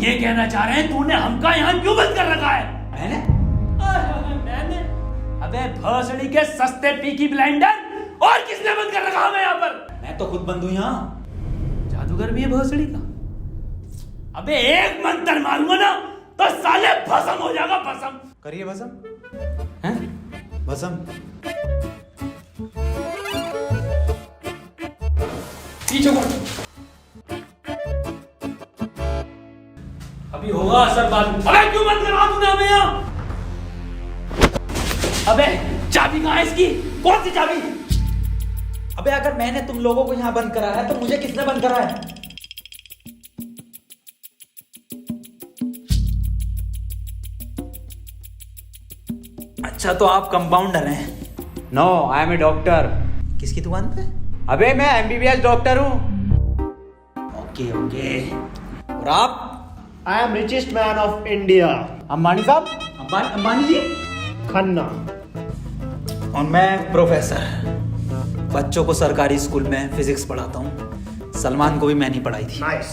ये कहना चाह रहे हैं तूने हमका यहाँ क्यों बंद कर रखा है? मैंने? अबे भोसड़ी के सस्ते पीकी ब्लेंडर, और किसने बंद कर रखा हमें यहाँ पर? मैं तो खुद बंद हूँ यहाँ। जादूगर भी है भोसड़ी का। अबे एक मंत्र मारूंगा ना तो साले भस्म हो जाएगा, भस्म। करिए भस्म। हैं? भस्म। पीछे को अभी होगा असर बाद में। अबे क्यों बंद करा तूने हमें यहाँ? अबे चाबी कहाँ है इसकी? कौन सी चाबी? अबे अगर मैंने तुम लोगों को यहाँ बंद करा है तो मुझे किसने बंद करा है? अच्छा तो आप कंपाउंडर हैं? No, I am a doctor. किसकी दुकान पे? अबे मैं एमबीबीएस डॉक्टर हूँ। Okay okay. और आप? I am richest man of India, Ambani साहब। अंबानी जी? खन्ना। और मैं प्रोफेसर, बच्चों को सरकारी स्कूल में फिजिक्स पढ़ाता हूँ। सलमान को भी मैंने ही पढ़ाई थी। नाइस।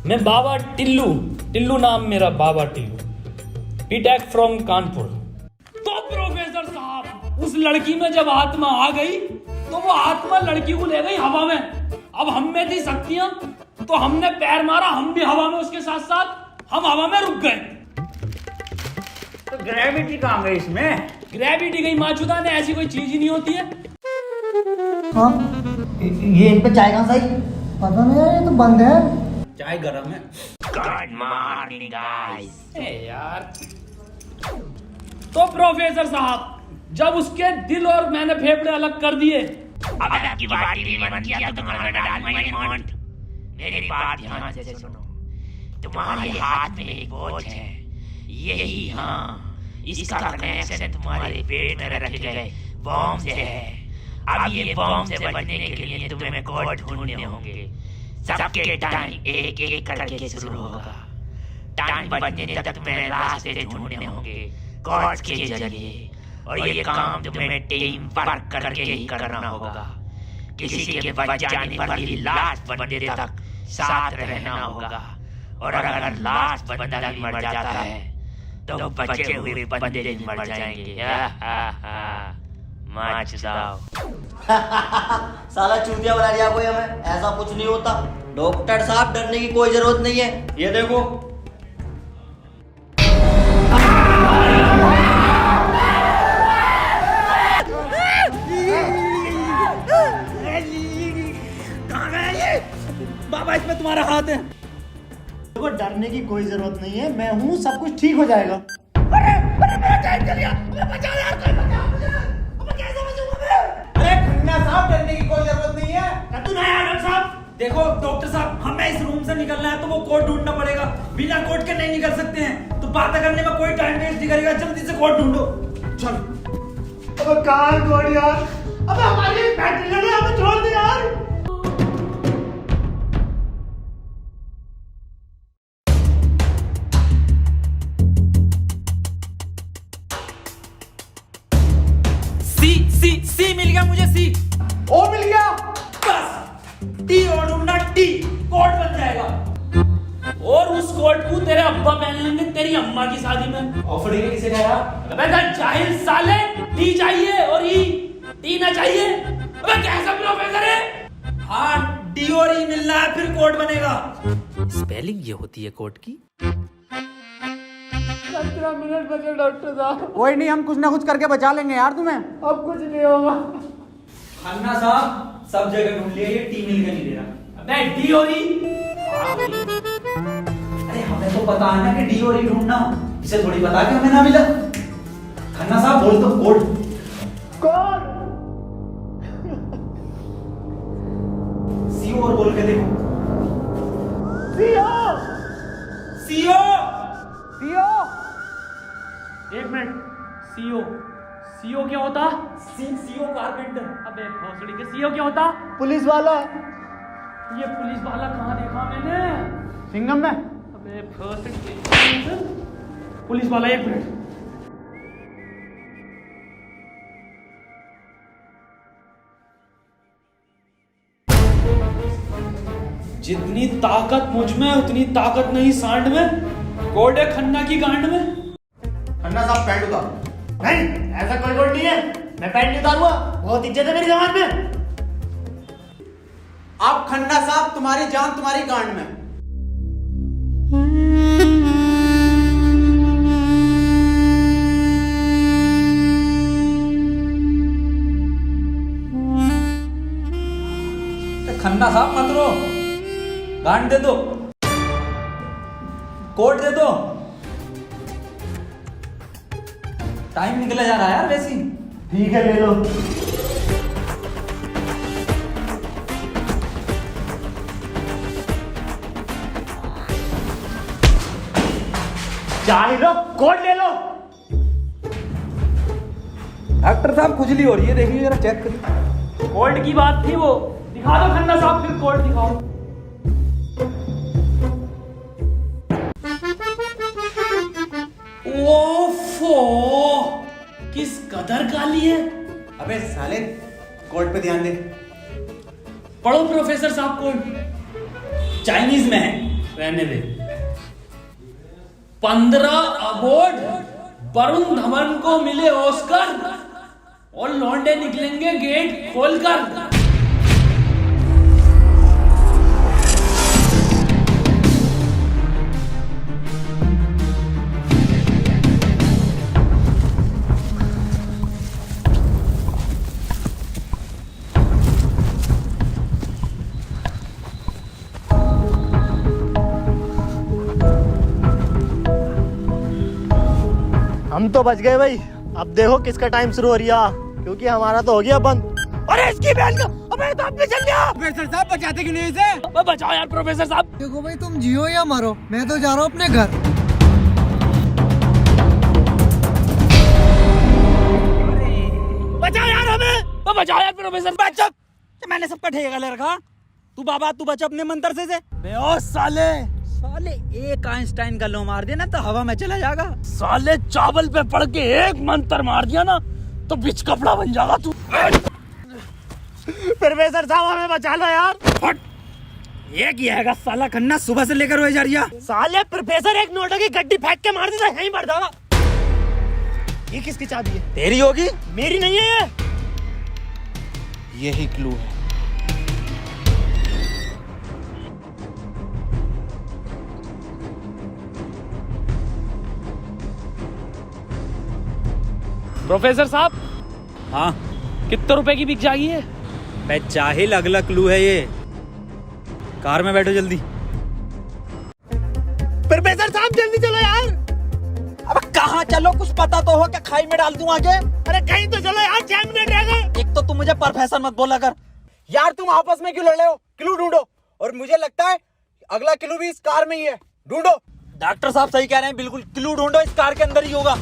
मैं बाबा टिल्लू नाम मेरा, बाबा टिल्लू, बीटेक फ्रॉम कानपुर। तो प्रोफेसर साहब, उस लड़की में जब आत्मा आ गई तो वो आत्मा लड़की को ले गई हवा में। अब हम में थी शक्तियां तो हमने पैर मारा, हम भी हवा में उसके साथ साथ, हम हवा में रुक गए। तो ग्रेविटी कहाँ गई इसमें? ग्रेविटी गई माचुदा ने, ऐसी कोई चीज ही नहीं होती है। हाँ, ये इन पे चाय कहाँ से आई? पता नहीं यार, ये तो बंद है। चाय गरम है। Good morning guys. यार तो प्रोफेसर साहब, जब उसके दिल और मैंने फेफड़े अलग कर दिए, अब आपकी बारी भी मन किया तो तुम्हारा डाल माय मॉन्ट। मेरी बात ध्यान से सुनो। तुम्हारे हाथ में एक वॉच है, यही, हाँ, इसका कनेक्शन तुम्हारे पेट में रखे गए बॉम्ब से है। अब ये बॉम्ब से बचने के लिए तुम्हें कोड ढूंढने होंगे। सबके टाइम एक एक करके शुरू होगा। टाइम बचने तक तुम्हें रास्ते ढूंढने होंगे कोड के जरिए, और ये काम तुम्हें टीम वर्क करके ही करना होगा। किसी के बच जाने पर भी लास्ट बंदे तक साथ रहना होगा, और अगर लास्ट बंदा भी मर जाता है तो बचे हुए बंदे भी मर जाएंगे। साला चूतिया बना दिया कोई हमें, ऐसा कुछ नहीं होता। डॉक्टर साहब डरने की कोई जरूरत नहीं है, ये देखो। बाबा इसमें तुम्हारा हाथ है। देखो डरने की कोई जरूरत नहीं है, मैं हूँ, सब कुछ ठीक हो जाएगा। अरे खन्ना साहब, डरने की कोई जरूरत नहीं है। देखो डॉक्टर साहब, हमें इस रूम से निकलना है तो वो कोड ढूंढना पड़ेगा। बिना कोड के नहीं निकल सकते हैं। तो बात करने में कोई टाइम वेस्ट नहीं करेगा, जल्दी से कोड ढूंढो। चलो। अब कहाँ कोड यार? अब हमारी बैटरी लगे, हमें छोड़ दे यार। सी मिल गया मुझे। सी ओ मिल गया। बस टी और ढूंढना, टी कोड बन जाएगा। और उस कोट को तेरे अब्बा पहन लेंगे तेरी अम्मा की शादी में। ऑफर ने किसे कहा? अबे जाहिल साले, टी चाहिए और ई, टी ना चाहिए। अबे कैसा प्रोफेसर है? हाँ, डी और ई मिलना है, फिर कोड बनेगा। स्पेलिंग ये होती है कोड की। 15 मिनट बचे डॉक्टर साहब। कोई नहीं, हम कुछ ना कुछ करके बचा लेंगे यार तुम्हें। अब कुछ नहीं होगा। खन्ना साहब, सब जगह ढूंढ लिया, ये टी मिल के नहीं दे रहा। अबे डी और ई? अरे हमें तो पता है ना कि डी और ई ढूंढना, इसे थोड़ी पता कि हमें ना मिला। खन्ना साहब बोल दो कोड। कौन? सीओ और बोल के देखो। सीओ। सीओ। सीओ। एक मिनट, सीओ, सीओ क्या होता? CO carpenter. अबे भोसड़ी के सीओ क्या होता? पुलिस वाला। ये पुलिस वाला कहाँ देखा मैंने? सिंघम में। अबे भोसड़ी के पुलिस वाला, एक मिनट। जितनी ताकत मुझ में उतनी ताकत नहीं सांड में। कोड है खन्ना की गांड में। खन्ना साहब पैंट उतारो। नहीं, ऐसा कोई कोड नहीं है। मैं पैंट नहीं उतारूंगा। बहुत इज्जत है मेरी जमात में। आप खन्ना साहब, तुम्हारी जान तुम्हारी गांड में। खन्ना साहब मत रो, गांड दे दो, कोट दे दो। टाइम निकला जा रहा है यार वैसे ही। ठीक है, ले लो। चाहे लो, कोड ले लो। डॉक्टर साहब खुजली हो रही है, देखिए जरा चेक करिए। कोड की बात थी वो। दिखा दो खन्ना साहब, फिर कोड दिखाओ। ओफो, किस कदर काली है। अबे साले, कोड पे ध्यान दे। पढ़ो प्रोफेसर साहब कोड। चाइनीज में है। रहने दे। 15 अवार्ड वरुण धवन को मिले ऑस्कर और लौंडे निकलेंगे गेट खोलकर। हम तो बच गए भाई। अब देखो किसका टाइम शुरू हो रहा, क्योंकि हमारा तो हो गया बंद। अरे इसकी बहन का, अबे तो अपने चल गया। प्रोफेसर साहब बचाते क्यों नहीं इसे? बचाओ यार प्रोफेसर साहब। देखो भाई, तुम जियो या मरो, मैं तो जा रहा हूँ अपने घर। बचाओ यार हमें। बचाओ यार प्रोफेसर। बचा, मैंने सबका ठेका ले रखा। तू बाबा तू बच अपने मंत्र से। ओ साले, साले एक आइंस्टाइन का लो मार देना तो हवा में चला जाएगा। साले चावल पे पड़ के एक मंत्र मार दिया ना तो बिच कपड़ा बन जाएगा तू। प्रोफेसर साहब हमें बचा लो यार। हट, ये किया है साला खन्ना सुबह से लेकर हुए जा रही है। साले प्रोफेसर एक नोटों की गड्डी फेंक के मार देता, यहीं मर जाएगा। ये किसकी चाबी है? तेरी होगी। मेरी नहीं है ये। यही क्लू है। प्रोफेसर साहब, हाँ कितने रुपए की बिक जाएगी ये? बे जाहिल, अगला क्लू है ये। कार में बैठो जल्दी। प्रोफेसर साहब जल्दी चलो यार। अब कहाँ चलो, कुछ पता तो हो, क्या खाई में डाल दूं आगे? अरे कहीं तो चलो यार, 6 मिनट रह गए। एक तो तुम मुझे प्रोफेसर मत बोला कर। यार तुम आपस में क्यों लड़ रहे हो? क्लू ढूंढो। और मुझे लगता है अगला क्लू भी इस कार में ही है। ढूंढो। डॉक्टर साहब सही कह रहे हैं, बिल्कुल क्लू ढूंढो, इस कार के अंदर ही होगा।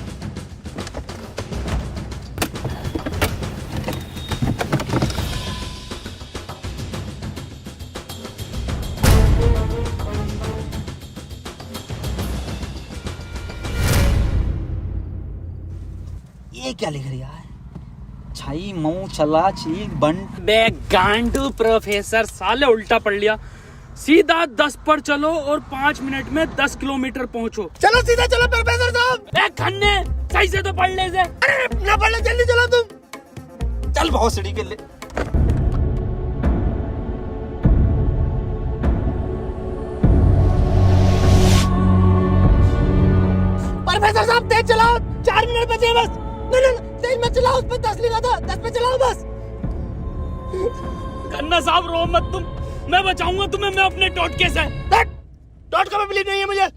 ये क्या लिख रहा है? छाई मऊ चला चीक बंट। बे गांडू प्रोफेसर, साले उल्टा पढ़ लिया। सीधा 10 पर चलो और 5 मिनट में 10 किलोमीटर पहुंचो। चलो सीधा चलो प्रोफेसर साहब। ए खन्ने, सही से तो पढ़ ले इसे। अरे ना पढ़ लो, जल्दी चलो तुम। चल बहुत सीढ़ी के लिए। प्रोफेसर साहब तेज चलाओ, 4 मिनट बचे बस। नहीं तेज मत चलाओ, उस पर 10 लिखा था, 10 पे चलाओ बस। खन्ना साहब रो मत तुम, मैं बचाऊंगा तुम्हें, मैं अपने टोटके से। टोटका में बिलीव नहीं है मुझे।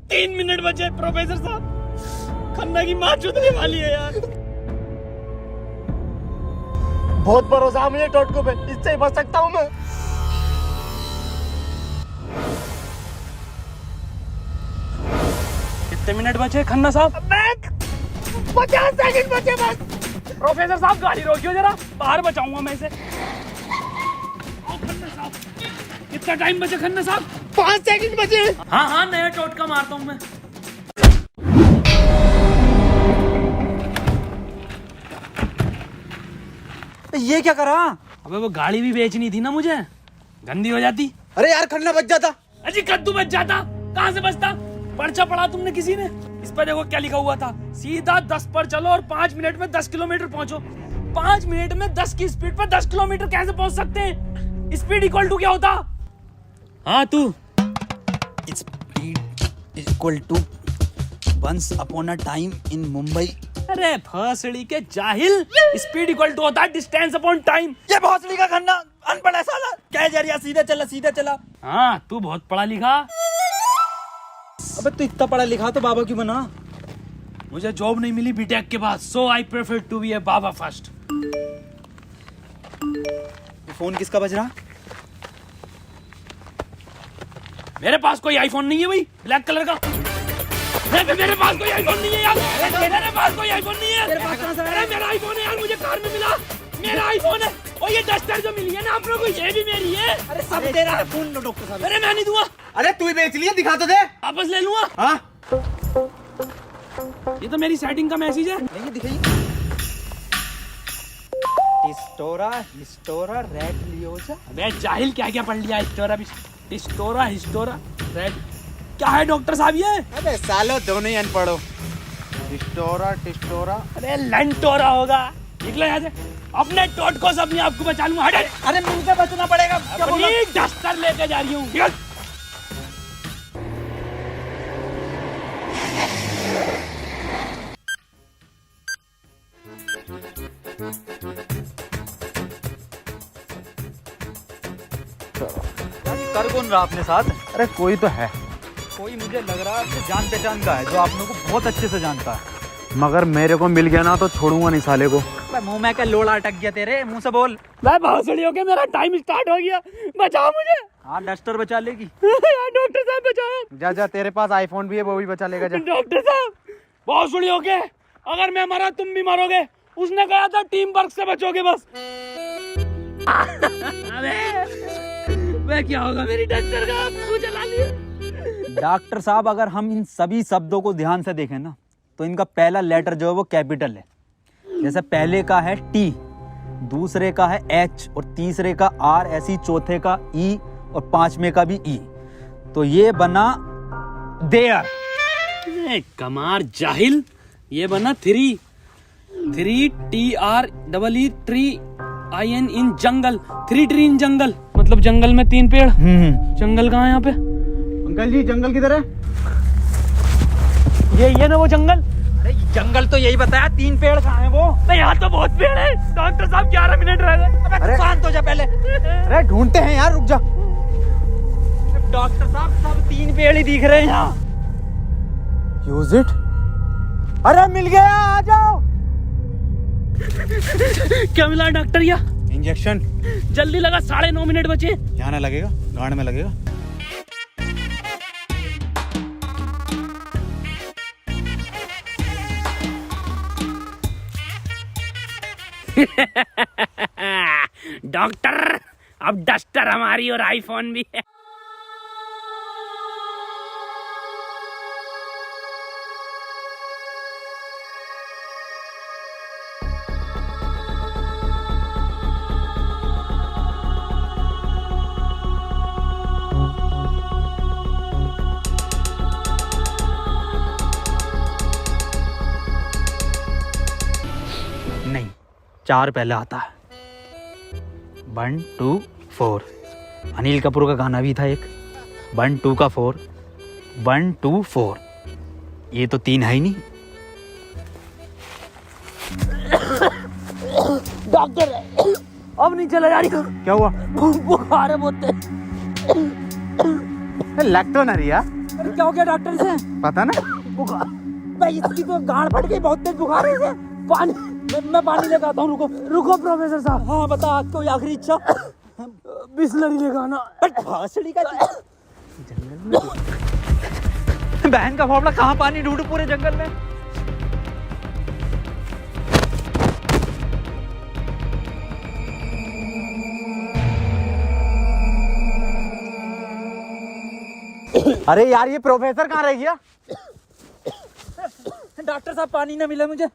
3 मिनट बचे प्रोफेसर साहब। खन्ना की माँ चुदने वाली है यार। बहुत भरोसा है मुझे टोटको पे, इससे ही बच सकता हूँ मैं। कितने मिनट बचे खन्ना साहब? 50 सेकंड बचे बस। प्रोफेसर साहब गाड़ी रोकियो जरा, बाहर बचाऊंगा मैं इसे। खन्ना साहब, कितना टाइम बचे खन्ना साहब? 5 सेकंड बचे। हाँ हाँ, नया टोटका मारता हूँ मैं। ये क्या करा? अबे वो गाड़ी भी बेचनी थी ना मुझे, गंदी हो जाती। अरे यार खन्ना बच जाता। अजी कद्दू बच जाता, कहाँ से बचता? पर्चा पढ़ा तुमने किसी ने? इस पर देखो क्या लिखा हुआ था, सीधा 10 पर चलो और 5 मिनट में 10 किलोमीटर पहुंचो। 5 मिनट में 10 की स्पीड पर 10 किलोमीटर कैसे पहुंच सकते हैं? स्पीड इक्वल टू क्या होता? हाँ तू। Speed equal to once upon a time in Mumbai. अरे भोसड़ी के जाहिल, स्पीड इक्वल टू होता है डिस्टेंस अपॉन टाइम। ये भोसड़ी का खन्ना अनपढ़ है साला। क्या जा रहा, सीधा चला सीधा चला। हाँ तू बहुत पढ़ा लिखा। अबे तू इतना पढ़ा लिखा तो बाबा क्यों बना? मुझे जॉब नहीं मिली बीटेक के बाद, so I prefer to be a baba first. ये फोन किसका बज रहा? मेरे पास कोई आईफोन नहीं है भाई, ब्लैक कलर का। मेरे पास कोई आईफोन नहीं है यार। मेरे पास कोई आईफोन नहीं है। अरे मेरा आईफोन है यार, मुझे कार में मिला। मेरा आईफोन है। और ये डस्टर जो मिली है ना आप लोगों को, ये भी मेरी है। अरे सब तेरा है। फोन लो डॉक्टर साहब। अरे मैं नहीं दूंगा, अरे तू ही बेच लिया, दिखा तो दे। वापस ले लूंगा। हाँ ये तो मेरी सेटिंग का मैसेज है। नहीं दिखाइए। हिस्टोरा रेड लियोजा। अबे जाहिल क्या क्या पढ़ लिया? हिस्टोरा रेड क्या है डॉक्टर साहब ये? अबे सालो दोनों ही अनपढ़ हो। टिस्टोरा। अरे लंटोरा होगा। निकलो यहाँ से, अपने टोट को से अपने आप को बचा लूंगा। हट। अरे मुंह से बचना पड़ेगा। क्या बोला? अपनी डस्टर लेके जा रही हूँ। निकल। कर कौन रहा अपने साथ? अरे कोई तो है, कोई मुझे लग रहा है आपसे जान पहचान का है, जो आप लोगों को बहुत अच्छे से जानता है। मगर मेरे को मिल गया ना तो छोड़ूंगा नहीं साले को। मुंह में क्या लोड़ा अटक गया तेरे? मुंह से बोल। मैं भोसड़ी हो गया, मेरा टाइम स्टार्ट हो गया। बचाओ मुझे। हाँ डस्टर बचा लेगी। यार डॉक्टर साहब बचाओ। जा तेरे पास आईफोन भी है, वो भी बचा लेगा। जा डॉक्टर साहब भोसड़ी हो गए, अगर मैं मरा तुम भी मरोगे। उसने कहा था टीम वर्क से बचोगे बस। अबे क्या होगा मेरी डस्टर का? आपको जला लिया। डॉक्टर साहब अगर हम इन सभी शब्दों को ध्यान से देखें ना, तो इनका पहला लेटर जो है वो कैपिटल है। जैसे पहले का है टी, दूसरे का है एच और तीसरे का आर, ऐसी चौथे का ई और पांचवें का भी ई। तो ये बना देयर। कमार जाहिल, ये बना 3 TREE ट्री IN इन जंगल। 3 ट्री इन जंगल मतलब जंगल में 3 पेड़। जंगल कहाँ है यहाँ पे? अंकल जी जंगल किधर है? ये ना वो जंगल। अरे जंगल तो यही बताया, 3 पेड़ कहाँ है वो? नहीं यहाँ तो बहुत पेड़ है। डॉक्टर साहब 11 मिनट रह गए। अबे शांत हो जा पहले। अरे ढूंढते हैं यार, रुक जा। डॉक्टर साहब सब 3 पेड़ ही दिख रहे हैं यहाँ। Use it. अरे मिल गया, आ जाओ। क्या मिला डॉक्टर? या इंजेक्शन। जल्दी लगा, 9.5 मिनट बचे। यहाँ ना लगेगा, गांड में लगेगा। डॉक्टर अब डस्टर हमारी और आईफोन भी है। नहीं, 4 पहले आता है। 1 2 4। अनिल कपूर का गाना भी था एक। 1 2 का 4, 1 2 4। ये तो 3 है ही नहीं। डॉक्टर अब नहीं चला जा रही। क्या हुआ? बुखार है बहुत। लग तो ना रही यार। अरे क्या हो गया डॉक्टर से? पता ना। बुखार भाई, इसकी तो गांड फट गई, बहुत तेज बुखार है इसे। पानी मैं पानी लेकर आता हूँ। रुको प्रोफेसर साहब। हाँ बता, कोई आखिरी इच्छा? बिस्लरी लेकर आना। भासड़ी का बहन का फावड़ा, कहाँ पानी ढूंढूं पूरे जंगल में? अरे यार ये प्रोफेसर कहाँ रह गया? डॉक्टर साहब पानी ना मिला मुझे,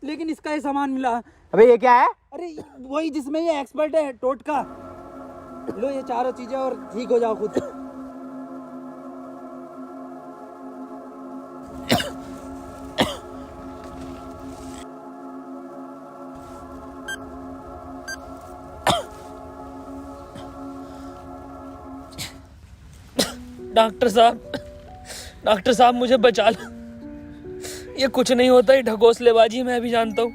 लेकिन इसका ये सामान मिला। अबे ये क्या है? अरे वही जिसमें ये एक्सपर्ट है टोटका। लो ये चारों चीजें और ठीक हो जाओ खुद। डॉक्टर साहब मुझे बचा लो। ये कुछ नहीं होता, ये ढकोसलेबाजी मैं भी जानता हूँ।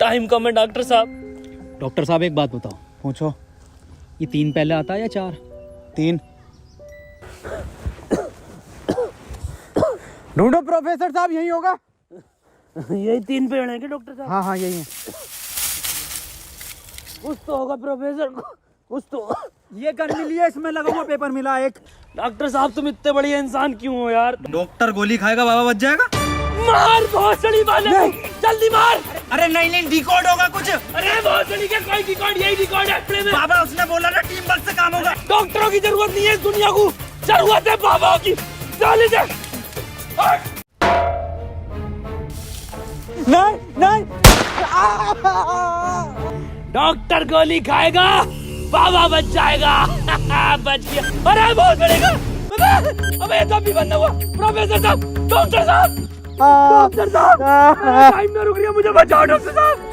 टाइम कम है डॉक्टर साहब। डॉक्टर साहब एक बात बताओ, पूछो, ये 3 पहले आता है या 4? 3। ढूंढो प्रोफेसर साहब, यही होगा। यही 3 पेड़ हैं क्या डॉक्टर साहब? हाँ हाँ यही है। कुछ तो होगा प्रोफेसर, कुछ तो। ये गन मिली है, इसमें लगा हुआ पेपर मिला एक। डॉक्टर साहब तुम इतने बढ़िया इंसान क्यों हो यार? डॉक्टर गोली खाएगा, बाबा बच जाएगा। मार भोसड़ी वाले, जल्दी मार। अरे नहीं डिकोड होगा कुछ। अरे भोसड़ी के कोई डिकोड, यही डिकोड है प्ले में। बाबा उसने बोला ना टीम वर्क से काम होगा। डॉक्टरों की जरूरत नहीं है इस दुनिया को, जरूरत है बाबा की। चले जा। नहीं डॉक्टर गोली खाएगा, बाबा बच जाएगा। बच गया। अरे बहुत बढ़ेगा। अबे तो भी बंद हुआ। प्रोफेसर साहब, डॉक्टर साहब, डॉक्टर साहब, टाइम ना रुक रही है, मुझे बचाओ डॉक्टर साहब।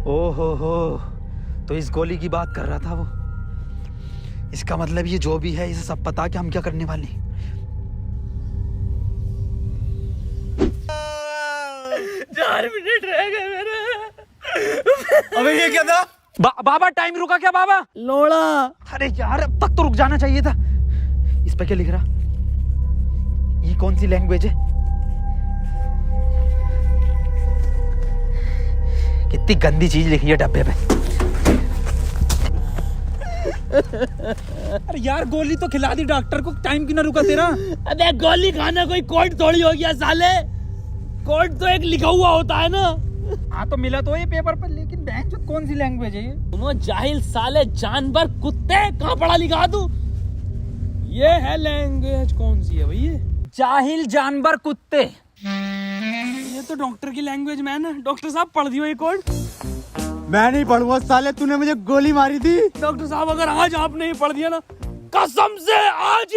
ओहो, तो इस गोली की बात कर रहा था वो। इसका मतलब ये जो भी है, इसे सब पता कि हम क्या करने वाले हैं। 4 मिनट रह गए मेरे। अबे ये क्या था? बाबा टाइम रुका क्या बाबा? लोड़ा। अरे यार अब तक तो रुक जाना चाहिए था। इस पे क्या लिख रहा? ये कौन सी लैंग्वेज है? कितनी गंदी चीज लिखी है डब्बे पे। अरे यार गोली तो खिला दी डॉक्टर को, टाइम क्यों ना रुका तेरा? अबे गोली खाना कोई कोड थोड़ी हो गया साले। कोड तो एक लिखा हुआ होता है ना। हाँ तो मिला तो ये पेपर पर, लेकिन बैंक जो कौन सी लैंग्वेज है ये? तुम जाहिल साले, जानवर, कुत्ते, कहाँ पढ़ा लिखा तू? ये है लैंग्वेज, कौन सी है भाई ये? जाहिल जानवर कुत्ते। ये तो डॉक्टर की लैंग्वेज मैन है। डॉक्टर साहब पढ़ दियो ये कोड। मैं नहीं पढ़ूंगा साले, तूने मुझे गोली मारी थी। डॉक्टर साहब अगर आज आप नहीं पढ़ दिया ना, कसम से आज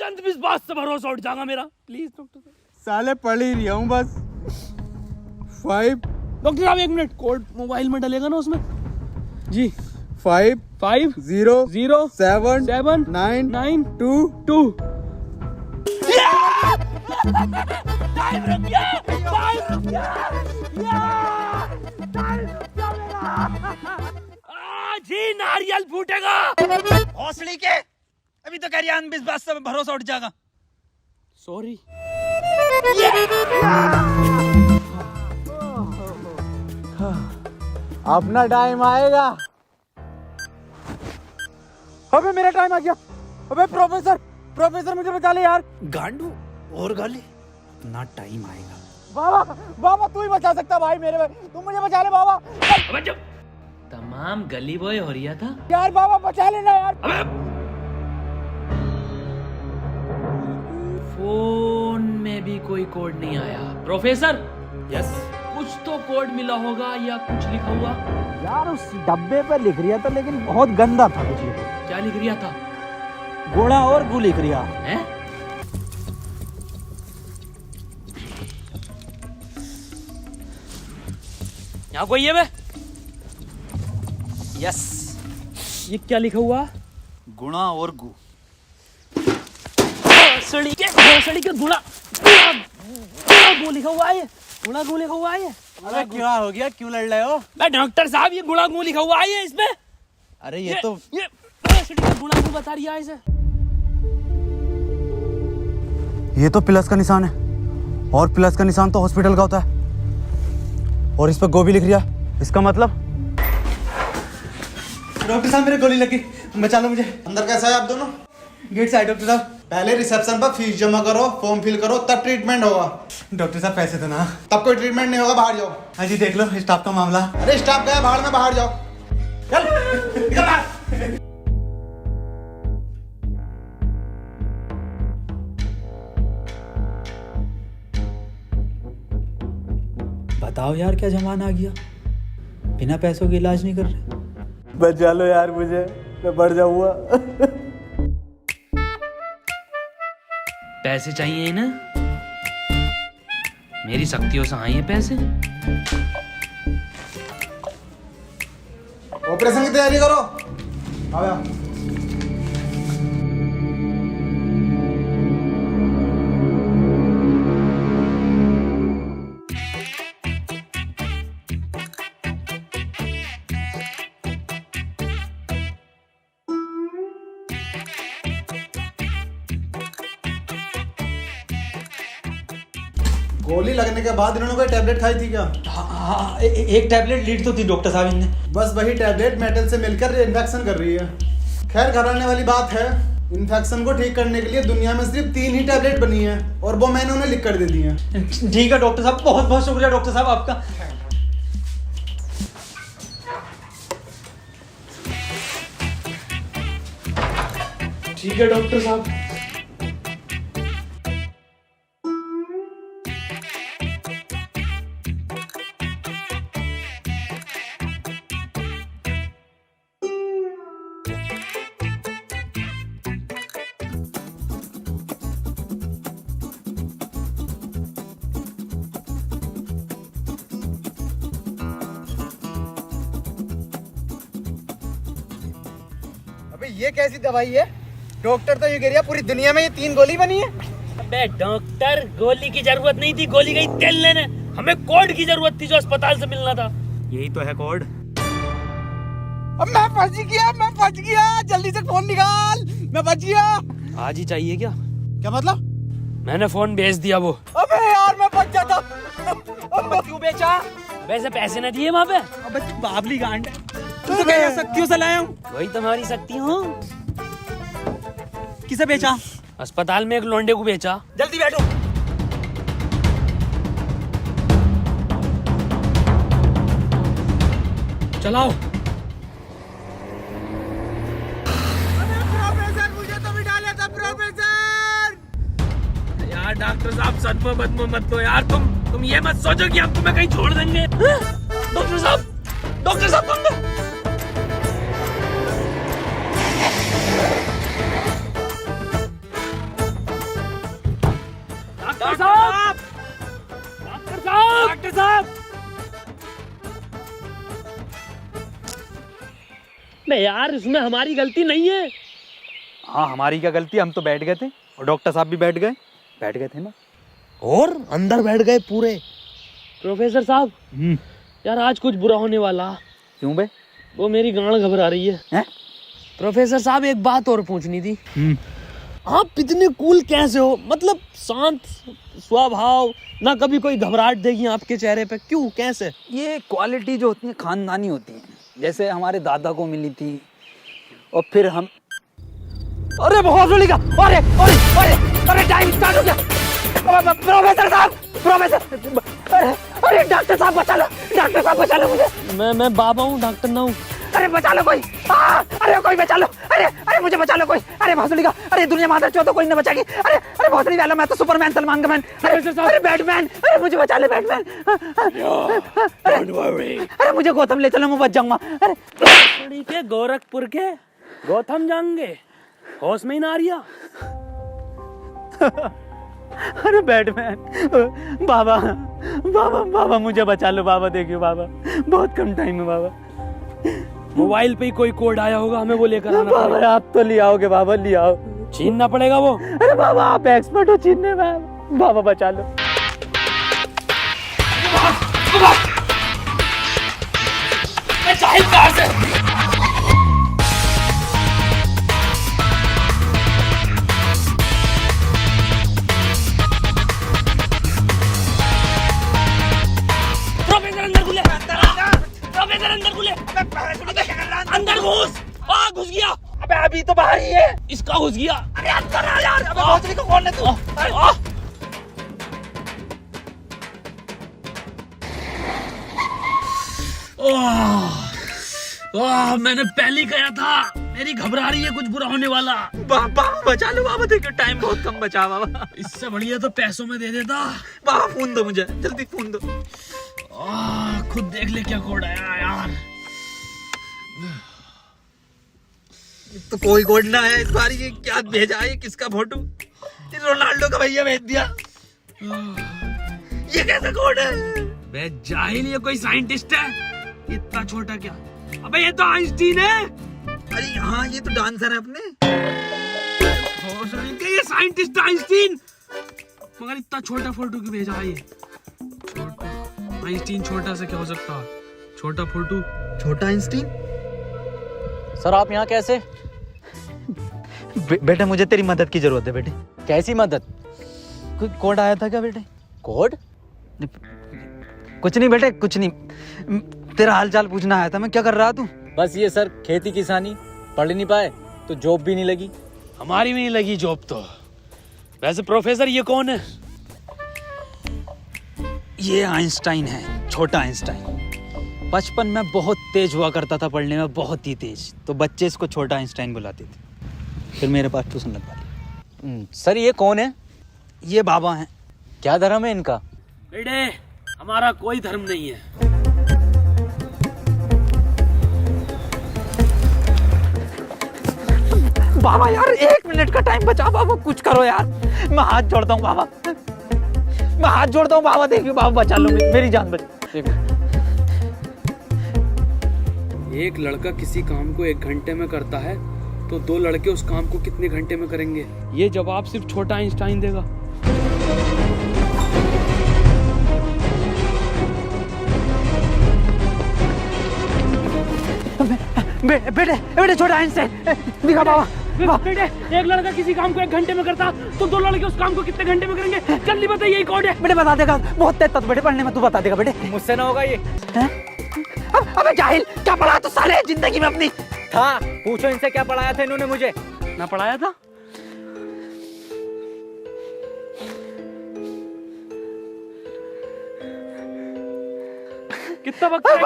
अंधविश्वास से भरोसा उठ जाएगा मेरा। प्लीज डॉक्टर साहब। साले पढ़ ही रहा हूँ बस। 5 डॉक्टर साहब 1 मिनट, कोड मोबाइल में डलेगा ना उसमें? जी 5 5 0 0 7 7 9 9 2 2। टाइम रुक गया, टाइम रुक गया, टाइम रुक गया मेरा। आज ही नारियल फूटेगा। हौसली के अभी तो कह रही अंधविश्वास से भरोसा उठ जाएगा। सॉरी। अपना टाइम आएगा। अबे मेरा टाइम आ गया। अबे प्रोफेसर मुझे बचा ले यार। गांडू और गाली, अपना टाइम आएगा। बाबा तू ही बचा सकता भाई मेरे भाई, तुम मुझे बचा ले बाबा। अबे जब तमाम गली बॉय हो रहा था यार बाबा बचा लेना यार। फोन में भी कोई कोड नहीं आया। प्रोफेसर, यस, कुछ तो कोड मिला होगा या कुछ लिखा हुआ? यार उस डब्बे पे लिख रिया था, लेकिन बहुत गंदा था कुछ लिखा। क्या लिख रिया था? गोड़ा और गु लिख रिया है। यहाँ कोई है बे? यस, ये क्या लिखा हुआ? गुणा और गु। भोसड़ी के गुणा गु लिखा हुआ है। गुणा गु लिखा हुआ है। अरे क्या हो गया, क्यों लड़ रहे हो? मैं डॉक्टर साहब, ये गुणा गु लिखा हुआ है इसमें। अरे ये भोसड़ी का गुणा गु बता रही है इसे। ये तो प्लस का निशान है, और प्लस का निशान तो हॉस्पिटल का होता है, और इस पर गो भी लिख रिया। इसका मतलब? डॉक्टर साहब मेरे गोली लगी, बचा लो मुझे। अंदर कैसा है आप दोनों? गेट से आए डॉक्टर साहब। पहले रिसेप्शन पर फीस जमा करो, फॉर्म फिल करो, तब ट्रीटमेंट होगा। डॉक्टर साहब पैसे तो ना। तब कोई ट्रीटमेंट नहीं होगा, बाहर जाओ। हाँ जी देख लो स्टाफ का मामला। अरे स्टाफ गया बाहर में, बाहर जाओ। चल निकल बाहर। बताओ यार क्या जमाना आ गया, बिना पैसों के इलाज नहीं कर रहे। बचा लो यार मुझे, मैं बढ़ जाऊंगा। पैसे चाहिए ना, मेरी शक्तियों से आए हैं पैसे। ऑपरेशन की तैयारी करो। आओ यार। गोली लगने के बाद इन्होंने कोई टैबलेट खाई थी क्या? हाँ, एक टैबलेट लीड तो थी डॉक्टर साहब इनने। बस वही टैबलेट मेटल से मिलकर इन्फेक्शन कर रही है। खैर घबराने वाली बात है, इन्फेक्शन को ठीक करने के लिए दुनिया में सिर्फ 3 ही टैबलेट बनी है और वो मैंने उन्हें लिख कर दे दी है। ठीक है डॉक्टर साहब, बहुत बहुत शुक्रिया डॉक्टर साहब आपका। ठीक है डॉक्टर साहब। अबे ये कैसी दवाई है? डॉक्टर तो ये कह रहा पूरी दुनिया में ये 3 गोली बनी है। अबे डॉक्टर, गोली की जरूरत नहीं थी, गोली गई तेल लेने। हमें कोड की जरूरत थी जो अस्पताल से मिलना था। यही तो है कोड। अब मैं फंस गया, जल्दी से फोन निकाल, मैं बच गया। आज ही चाहिए क्या? क्या मतलब? मैंने फोन भेज दिया वो। अबे यार मैं बच जाता। क्यों बेचा? वैसे पैसे न दिए वहाँ पे। अबे तू बाबली गांड है, तू तो क्या शक्तियों से लाया हूँ। वही तुम्हारी शक्ति हूँ। किसे बेचा? अस्पताल में एक लोंडे को बेचा। जल्दी बैठो। चलाओ। प्रोफेसर मुझे तो भी डाला था प्रोफेसर। यार डॉक्टर साहब सदमे बदमे मत दो यार, तुम ये मत सोचो कि हम तुम्हें कहीं छोड़ देंगे। डॉक्टर साहब तुम डॉक्टर साहब नहीं यार, इसमें हमारी गलती नहीं है। हाँ हमारी क्या गलती, हम तो बैठ गए थे और डॉक्टर साहब भी बैठ गए थे ना। और अंदर बैठ गए पूरे। प्रोफेसर साहब यार आज कुछ बुरा होने वाला। क्यों बे? वो मेरी गांड घबरा रही है। प्रोफेसर साहब एक बात और पूछनी थी। आप इतने कूल कैसे हो? मतलब शांत स्वभाव, ना कभी कोई घबराहट देगी आपके चेहरे पे, क्यों कैसे? ये क्वालिटी जो होती है खानदानी होती है, जैसे हमारे दादा को मिली थी और फिर हम। अरे बहुत का अरे अरे अरे अरे टाइम स्टार्ट हो गया। प्रोफेसर साहब, अरे डॉक्टर साहब बचा लो मुझे। मैं बाबा हूँ, डॉक्टर ना हूँ। अरे बचा लो कोई, अरे कोई बचा लो, अरे मुझे बचा लो कोई। अरे भोसड़ी का, अरे दुनिया माता चो तो कोई न बचाएगी। अरे भोसड़ी वाला, मैं तो सुपरमैन सलमान का मैन। अरे बैटमैन, अरे मुझे बचा ले बैटमैन। अरे मुझे गौतम ले चलो, मैं बच जाऊंगा। अरे के गोरखपुर के गौतम जाएंगे, होश में ही ना आ रिया। अरे बैटमैन, बाबा मुझे बचा लो बाबा, देखियो बाबा बहुत कम टाइम है बाबा। मोबाइल पे ही कोई कोड आया होगा, हमें वो लेकर आना बाबा पड़ेगा। आप तो ले आओगे बाबा, ले आओ। छीनना पड़ेगा वो। अरे बाबा आप एक्सपर्ट हो छीनने में, बाबा बचा लो। प्रोफेसर अंदर घुले। कहाँ घुस गया? अरे अंदर आ यार, अबे भोसड़ी को कौन है तू? मैंने पहले कहा था, मेरी घबरा रही है, कुछ बुरा होने वाला। बाबा बचा लो बाबा, देखो टाइम बहुत कम बचा बाबा। इससे बढ़िया तो पैसों में दे देता। बाबा फोन दो मुझे, जल्दी फोन दो। खुद देख ले क्या कोड आया यार। तो कोई कोड ना आया इस बार, ये क्या भेजा है, किसका फोटो? रोनाल्डो का भैया भेज दिया। ये कैसा कोड है? बे जाहिल, ये कोई साइंटिस्ट है? इतना छोटा क्या? अबे ये तो आइंस्टीन है। अरे हाँ, ये तो डांसर है अपने। ये साइंटिस्ट आइंस्टीन, मगर इतना छोटा फोटो क्यों भेजा है? ये छोटा आइंस्टीन, छोटा से क्या हो सकता है? छोटा फोटो, छोटा आइंस्टीन। सर आप यहाँ कैसे? बेटे मुझे तेरी मदद की जरूरत है बेटे। कैसी मदद? कोई कोड आया था क्या बेटे? कोड? कुछ नहीं बेटे, कुछ नहीं, तेरा हाल चाल पूछना आया था मैं। क्या कर रहा तू? बस ये सर, खेती किसानी, पढ़ नहीं पाए तो जॉब भी नहीं लगी। हमारी भी नहीं लगी जॉब तो। वैसे प्रोफेसर ये कौन है? ये आइंस्टाइन है, छोटा आइंस्टाइन। बचपन में बहुत तेज हुआ करता था पढ़ने में, बहुत ही तेज, तो बच्चे इसको छोटा आइंस्टाइन बुलाते थे। फिर मेरे पास ट्यूशन लगवा ली। सर ये कौन है? ये बाबा हैं। क्या धर्म है इनका? बेटे हमारा कोई धर्म नहीं है। बाबा यार 1 मिनट का टाइम बचा बाबा, कुछ करो यार, मैं हाथ जोड़ता हूँ बाबा, मैं हाथ जोड़ता हूँ बाबा। देखिए बाबा बचा लो, मेरी जान बचा। एक लड़का किसी काम को 1 घंटे में करता है तो 2 लड़के उस काम को कितने घंटे में करेंगे? ये जवाब सिर्फ छोटा आइंस्टाइन देगा। बेटे छोटा आइंस्टाइन दिखा बाबा। बेटे एक लड़का किसी काम को 1 घंटे में करता तो 2 लड़के उस काम को कितने घंटे में करेंगे? जल्दी बताइए, यही कोड है। बेटे बता देगा, बहुत तेज था बेटे पढ़ने में, तू बता देगा बेटे। मुझसे ना होगा ये। अबे जाहिल, क्या पढ़ा तू साले जिंदगी में अपनी? था, पूछो इनसे क्या पढ़ाया था इन्होंने मुझे। ना पढ़ाया था? कितना वक्त है?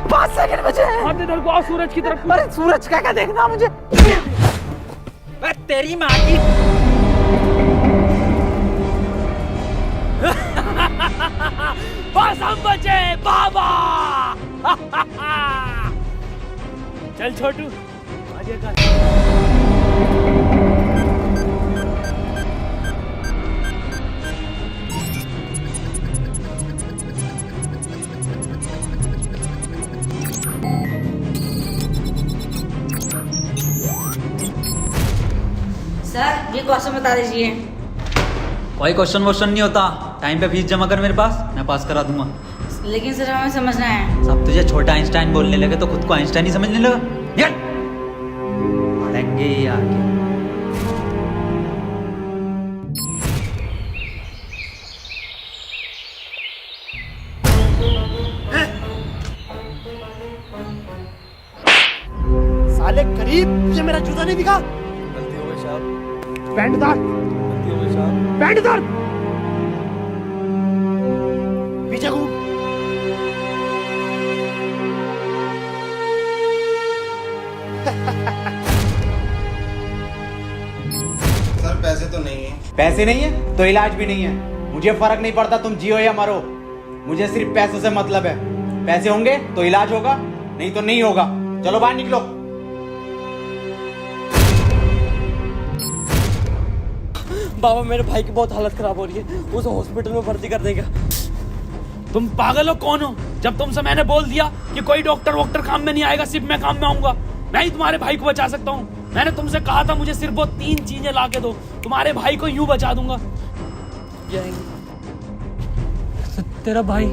5 सेकंड बचे हैं। हाथ इधर को आओ, सूरज की तरफ। अरे सूरज क्या देखना मुझे? तेरी माँ की। बस हम बचे बाबा। चल छोटू आगे कर। सर ये क्वेश्चन बता दीजिए। कोई क्वेश्चन वोश्चन नहीं होता, टाइम पे फीस जमा कर मेरे पास, मैं पास करा दूंगा। लेकिन सर हमें समझना है। सब तुझे छोटा आइंस्टाइन बोलने लगे तो खुद को आइंस्टाइन ही समझने लगा। निकल पढ़ेंगे ही आगे। साले गरीब, तुझे मेरा जूता नहीं दिखा? गलती हो गई साहब। पैंट उतार। गलती हो गई साहब। पैंट उतार। पीछे घूम। सर पैसे तो नहीं है। पैसे नहीं है तो इलाज भी नहीं है। मुझे फर्क नहीं पड़ता तुम जियो या मरो, मुझे सिर्फ पैसों से मतलब है। पैसे होंगे तो इलाज होगा, नहीं तो नहीं होगा। चलो बाहर निकलो। बाबा मेरे भाई की बहुत हालत खराब हो रही है, उसे हॉस्पिटल में भर्ती कर देगा। तुम पागल हो? कौन हो? जब तुमसे मैंने बोल दिया कि कोई डॉक्टर वॉक्टर काम में नहीं आएगा, सिर्फ मैं काम में आऊंगा। मैं ही तुम्हारे भाई को बचा सकता हूँ। मैंने तुमसे कहा था मुझे सिर्फ वो 3 चीजें ला के दो, तुम्हारे भाई को यूं बचा दूंगा। तेरा भाई